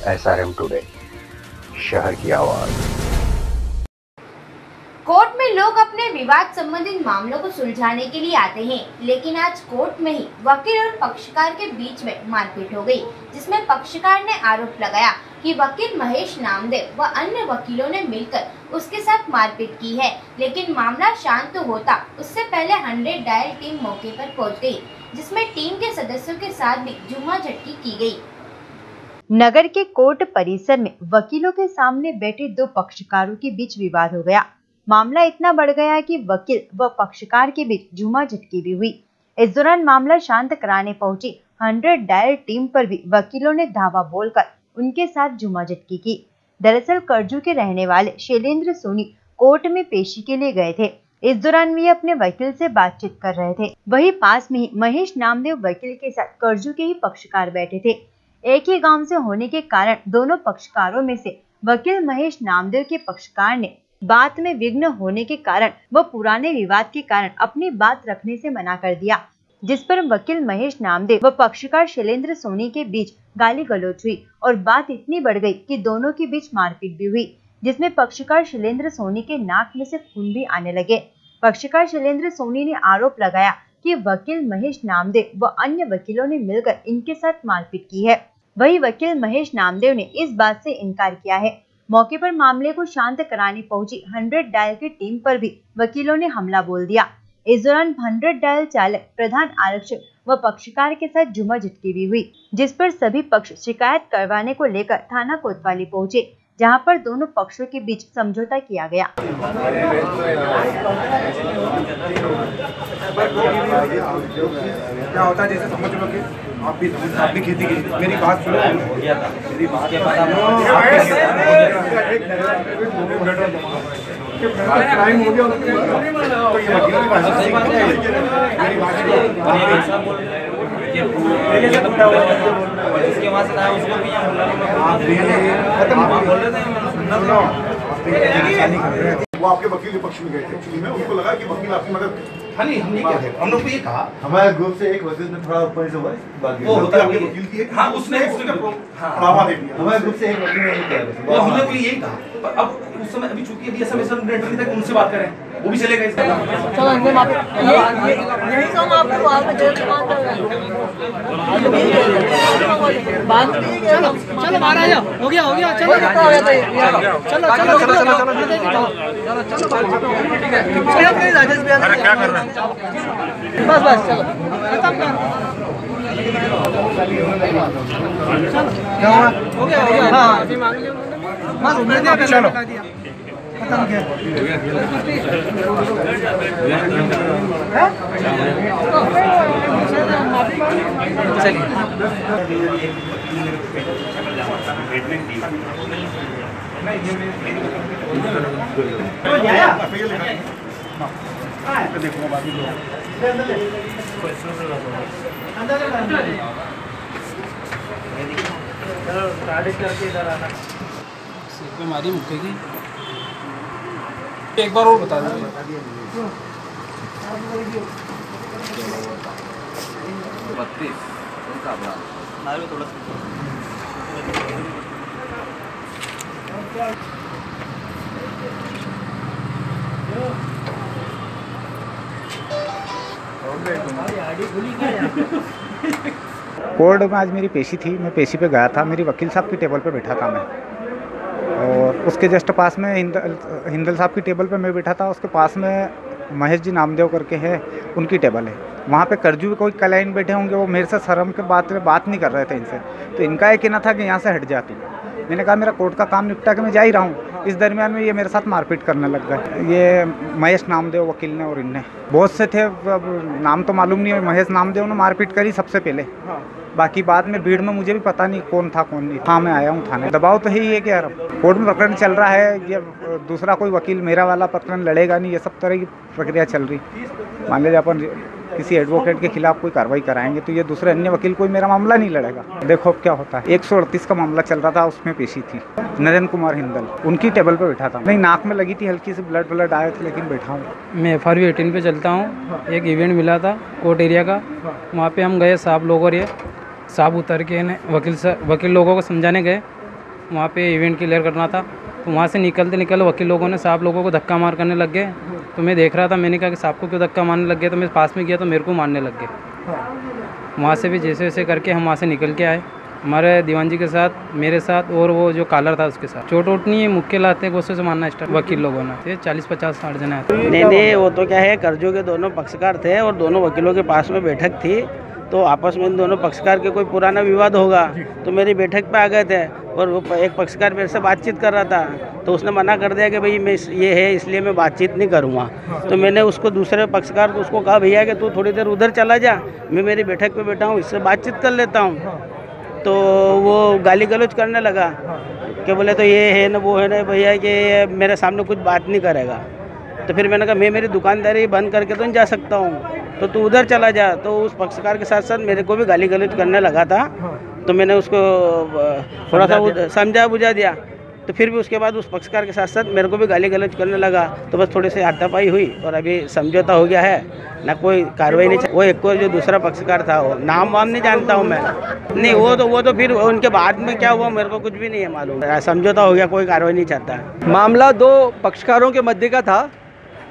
SRM today, शहर की आवाज। कोर्ट में लोग अपने विवाद संबंधित मामलों को सुलझाने के लिए आते हैं, लेकिन आज कोर्ट में ही वकील और पक्षकार के बीच में मारपीट हो गई, जिसमें पक्षकार ने आरोप लगाया कि वकील महेश नामदेव व अन्य वकीलों ने मिलकर उसके साथ मारपीट की है। लेकिन मामला शांत होता उससे पहले 100 डायल टीम मौके पर पहुंच गई, जिसमें टीम के सदस्यों के साथ भी जुम्मा झटकी की गई। नगर के कोर्ट परिसर में वकीलों के सामने बैठे दो पक्षकारों के बीच विवाद हो गया। मामला इतना बढ़ गया कि वकील व पक्षकार के बीच जुम्मा झटकी भी हुई। इस दौरान मामला शांत कराने पहुंची 100 डायल टीम पर भी वकीलों ने धावा बोलकर उनके साथ जुम्मा झटकी की। दरअसल करजू के रहने वाले शैलेंद्र सोनी कोर्ट में पेशी के लिए गए थे। इस दौरान वे अपने वकील से बातचीत कर रहे थे। वहीं पास में ही महेश नामदेव वकील के साथ करजू के ही पक्षकार बैठे थे। एक ही गांव से होने के कारण दोनों पक्षकारों में से वकील महेश नामदेव के पक्षकार ने बात में विघ्न होने के कारण व पुराने विवाद के कारण अपनी बात रखने से मना कर दिया, जिस पर वकील महेश नामदेव व पक्षकार शैलेंद्र सोनी के बीच गाली गलौज हुई और बात इतनी बढ़ गई कि दोनों के बीच मारपीट भी हुई, जिसमें पक्षकार शैलेंद्र सोनी के नाक में से खून भी आने लगे। पक्षकार शैलेंद्र सोनी ने आरोप लगाया कि वकील महेश नामदेव व अन्य वकीलों ने मिलकर इनके साथ मारपीट की है। वही वकील महेश नामदेव ने इस बात से इनकार किया है। मौके पर मामले को शांत कराने पहुंची 100 डायल की टीम पर भी वकीलों ने हमला बोल दिया। इस दौरान 100 डायल चालक, प्रधान आरक्षक व पक्षकार के साथ जुम्मा झटकी भी हुई, जिस पर सभी पक्ष शिकायत करवाने को लेकर थाना कोतवाली पहुंचे, जहां पर दोनों पक्षों के बीच समझौता किया गया। क्या होता है जैसे समझ लो कि आप भी खेती की, मेरी बात सुनो, मेरी बात के बाद क्राइम हो गया तो ये वकीलों की भाषा मेरी बात जिसके वहाँ से आया उसको भी वो आपके वकील के पक्ष में गए थे। एक्चुअली में उनको लगा कि वकील आपकी मदद हम लोग को ये कहा हमारे ग्रुप से एक वकील ने थोड़ा ऊपर से वो होता है वकील की एक, हाँ उसने बढ़ावा दे दिया। हमारे ग्रुप से एक वकील ने वो हमने को यही कहा। अब उस समय अभी चूंकि अभी ऐसा नहीं था उनसे बात करें, वो भी चले गए। चलो यही तो हम आपको बाद में जेल में मांग रहे हैं। चलो बाहर आ जाओ, हो गया चलो चलो राजेश भैया क्या कर रहे हैं? बस चलो खत्म कर। हो गया हाँ अभी मांग लिया बस चलो खत्म किया। करके इधर आना सिर पे मारी मुक्के की। एक बार और बता दो। 32 थोड़ा कोर्ट में आज मेरी पेशी थी। मैं पेशी पे गया था। मेरी वकील साहब की टेबल पे बैठा था मैं, और उसके जस्ट पास में हिंदल साहब की टेबल पे मैं बैठा था। उसके पास में महेश जी नामदेव करके है, उनकी टेबल है। वहाँ पे करजू कोई क्लाइंट बैठे होंगे, वो मेरे से शर्म के बात नहीं कर रहे थे इनसे। तो इनका ये कहना था कि यहाँ से हट जा तू। मैंने कहा मेरा कोर्ट का काम निपटा के मैं जा ही रहा हूँ। इस दरमियान में ये मेरे साथ मारपीट करने लग गए। ये महेश नामदेव वकील ने और इनने बहुत से थे, अब नाम तो मालूम नहीं है। महेश नामदेव ने मारपीट करी सबसे पहले, बाकी बाद में भीड़ में मुझे भी पता नहीं कौन था कौन नहीं। हाँ मैं आया हूँ थाने। दबाव तो यही है कि यार कोर्ट में प्रकरण चल रहा है, ये दूसरा कोई वकील मेरा वाला प्रकरण लड़ेगा नहीं। ये सब तरह की प्रक्रिया चल रही। मान लीजिए अपन किसी एडवोकेट के खिलाफ कोई कार्रवाई कराएंगे तो ये दूसरे अन्य वकील कोई मेरा मामला नहीं लड़ेगा। देखो अब क्या होता है। 138 का मामला चल रहा था, उसमें पेशी थी नरेंद्र कुमार हिंदल, उनकी टेबल पे बैठा था। नहीं नाक में लगी थी हल्की सी, ब्लड आए थे, लेकिन बैठा हूँ। मैं FRV 18 पे चलता हूँ। एक इवेंट मिला था कोर्ट एरिया का, वहाँ पे हम गए साहब लोग, और ये साहब उतर के वकील लोगों को समझाने गए वहाँ पे इवेंट क्लियर करना था। तो वहाँ से निकलते वकील लोगों ने साहब लोगों को धक्का मार करने लग गए। तो मैं देख रहा था, मैंने कहा कि साहब को क्यों धक्का मारने लग गए। तो मैं पास में गया तो मेरे को मारने लग गए। वहाँ से भी जैसे वैसे करके हम वहाँ से निकल के आए, हमारे दीवान जी के साथ, मेरे साथ और वो जो कॉलर था उसके साथ। चोट वोट नहीं है, मुक्के लाते गोस्से से मारना स्टार्ट वकील लोगों ने। 40-50-60 जने आते। नहीं, वो तो क्या है, कर्जों के दोनों पक्षकार थे और दोनों वकीलों के पास में बैठक थी। तो आपस में इन दोनों पक्षकार के कोई पुराना विवाद होगा तो मेरी बैठक पे आ गए थे और वो एक पक्षकार मेरे से बातचीत कर रहा था। तो उसने मना कर दिया कि भाई मैं ये है इसलिए मैं बातचीत नहीं करूँगा। तो मैंने उसको दूसरे पक्षकार को उसको कहा, भैया कि तू थोड़ी देर उधर चला जा, मैं मेरी बैठक पे बैठा हूँ, इससे बातचीत कर लेता हूँ। तो वो गाली गलौज करने लगा कि बोले तो ये है ना वो है ना भैया कि मेरे सामने कुछ बात नहीं करेगा। तो फिर मैंने कहा मैं मेरी दुकानदारी बंद करके तो नहीं जा सकता हूँ, तो तू उधर चला जा। तो उस पक्षकार के साथ साथ मेरे को भी गाली गलौज करने लगा था। तो मैंने उसको थोड़ा सा समझा बुझा दिया। तो फिर भी उसके बाद उस पक्षकार के साथ साथ मेरे को भी गाली गलौज करने लगा। तो बस थोड़ी सी हाथापाई हुई और अभी समझौता हो गया है, ना कोई कार्रवाई नहीं। वो एक को जो दूसरा पक्षकार था, वो नाम वाम नहीं जानता हूँ मैं। नहीं, वो तो फिर उनके बाद में क्या हुआ मेरे को कुछ भी नहीं है मालूम। समझौता हो गया, कोई कार्रवाई नहीं चाहता। मामला दो पक्षकारों के मध्य का था।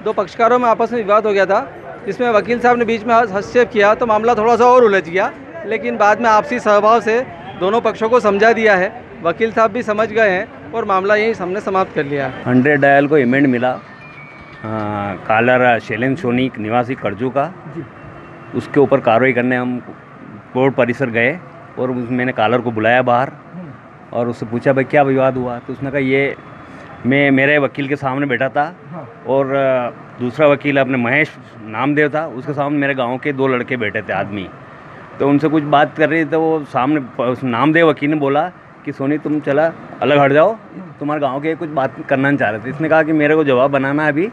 दो पक्षकारों में आपस में विवाद हो गया था, जिसमें वकील साहब ने बीच में हस्तक्षेप किया तो मामला थोड़ा सा और उलझ गया। लेकिन बाद में आपसी स्वभाव से दोनों पक्षों को समझा दिया है, वकील साहब भी समझ गए हैं और मामला यही हमने समाप्त कर लिया। 100 डायल को इवेंट मिला कालर शैलेंद्र सोनी निवासी करजू का। उसके ऊपर कार्रवाई करने हम कोर्ट परिसर गए और मैंने कालर को बुलाया बाहर और उससे पूछा भाई क्या विवाद हुआ। तो उसने कहा ये मैं मेरे वकील के सामने बैठा था और दूसरा वकील अपने महेश नामदेव था, उसके सामने मेरे गांव के 2 लड़के बैठे थे आदमी। तो उनसे कुछ बात कर रही थी तो वो सामने उस नामदेव वकील ने बोला कि सोनी तुम चला अलग हट जाओ, तुम्हारे गांव के कुछ बात करना नहीं चाह रहे थे। इसने कहा कि मेरे को जवाब बनाना है अभी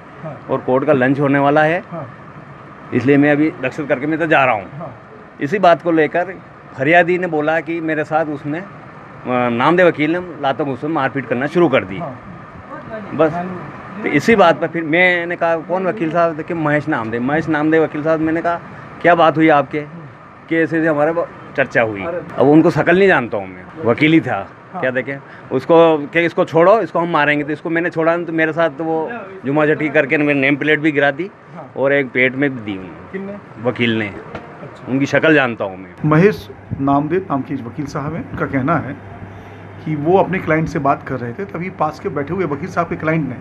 और कोर्ट का लंच होने वाला है, इसलिए मैं अभी रक्षित करके मैं तो जा रहा हूँ। इसी बात को लेकर फरियादी ने बोला कि मेरे साथ उसने नामदेव वकील ने लातों घूंसों में मारपीट करना शुरू कर दी। बस तो इसी बात पर फिर मैंने कहा कौन वकील साहब थे कि महेश नामदेव वकील साहब। मैंने कहा क्या बात हुई आपके कि ऐसे हमारे चर्चा हुई। अब उनको शकल नहीं जानता हूँ मैं, वकील ही था। क्या देखें उसको कि इसको छोड़ो, इसको हम मारेंगे। तो इसको मैंने छोड़ा तो मेरे साथ तो वो जुमा झटकी करके मेरी नेम प्लेट भी गिरा दी और एक पेट में भी दी उन्होंने, वकील ने। उनकी शक्ल जानता हूँ मैं। महेश नामदेव नाम के वकील साहब हैं, उनका कहना है कि वो अपने क्लाइंट से बात कर रहे थे, तभी पास के बैठे हुए वकील साहब के क्लाइंट ने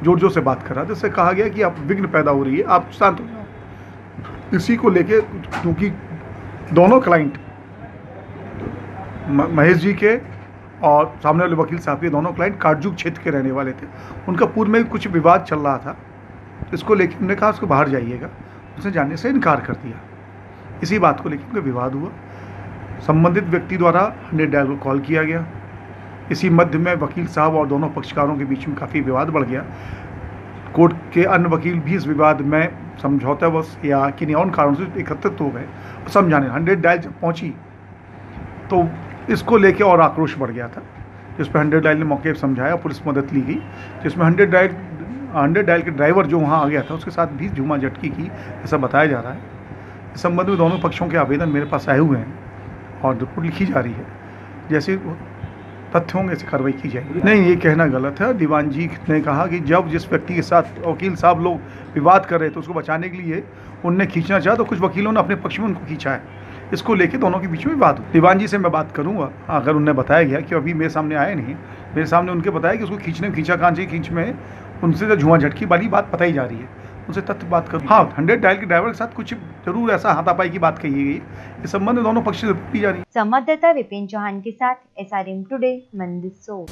जोर जोर से बात कर रहा था। इससे कहा गया कि आप विघ्न पैदा हो रही है, आप शांत हो जाओ। इसी को लेके क्योंकि दोनों क्लाइंट महेश जी के और सामने वाले वकील साहब के दोनों क्लाइंट काटजू क्षेत्र के रहने वाले थे, उनका पूर्व में कुछ विवाद चल रहा था। इसको लेकर हमने कहा उसको बाहर जाइएगा, उसने जाने से इनकार कर दिया। इसी बात को लेकर उनका विवाद हुआ। संबंधित व्यक्ति द्वारा 100 डायल को कॉल किया गया। इसी मध्य में वकील साहब और दोनों पक्षकारों के बीच में काफ़ी विवाद बढ़ गया। कोर्ट के अन्य वकील भी इस विवाद में समझौतावश या किन्हीं और कारणों से एकत्रित हो गए। समझाने 100 डायल जब पहुंची तो इसको लेके और आक्रोश बढ़ गया था, जिस पर 100 डायल ने मौके पर समझाया, पुलिस मदद ली गई, जिसमें 100 डायल के ड्राइवर जो वहाँ आ गया था उसके साथ भी झूमा झटकी की ऐसा बताया जा रहा है। इस संबंध में दोनों पक्षों के आवेदन मेरे पास आए हुए हैं और रिपोर्ट लिखी जा रही है। जैसे तथ्य होंगे ऐसी कार्रवाई की जाएगी। नहीं, ये कहना गलत है। दीवान जी ने कहा कि जब जिस व्यक्ति के साथ वकील साहब लोग विवाद कर रहे थे उसको बचाने के लिए उनने खींचना चाहा तो कुछ वकीलों ने अपने पक्ष में उनको खींचा है। इसको लेके दोनों के बीच में विवाद हुआ। दीवान जी से मैं बात करूंगा, अगर उन्हें बताया गया कि अभी मेरे सामने आए नहीं, मेरे सामने उनके बताया कि उसको खींचने खींचा कहाँ चाहिए, खींच में उनसे जो झुआ झटकी वाली बात बताई जा रही है, उनसे तथ्य बात करूँ। हाँ, 100 डायल के ड्राइवर के साथ कुछ जरूर ऐसा हाथापाई की बात कही गई। इस संबंध में दोनों पक्ष से की जा रही है। संवाददाता विपिन चौहान के साथ SRM today Mandsaur.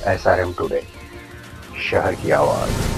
SRM today, शहर की आवाज।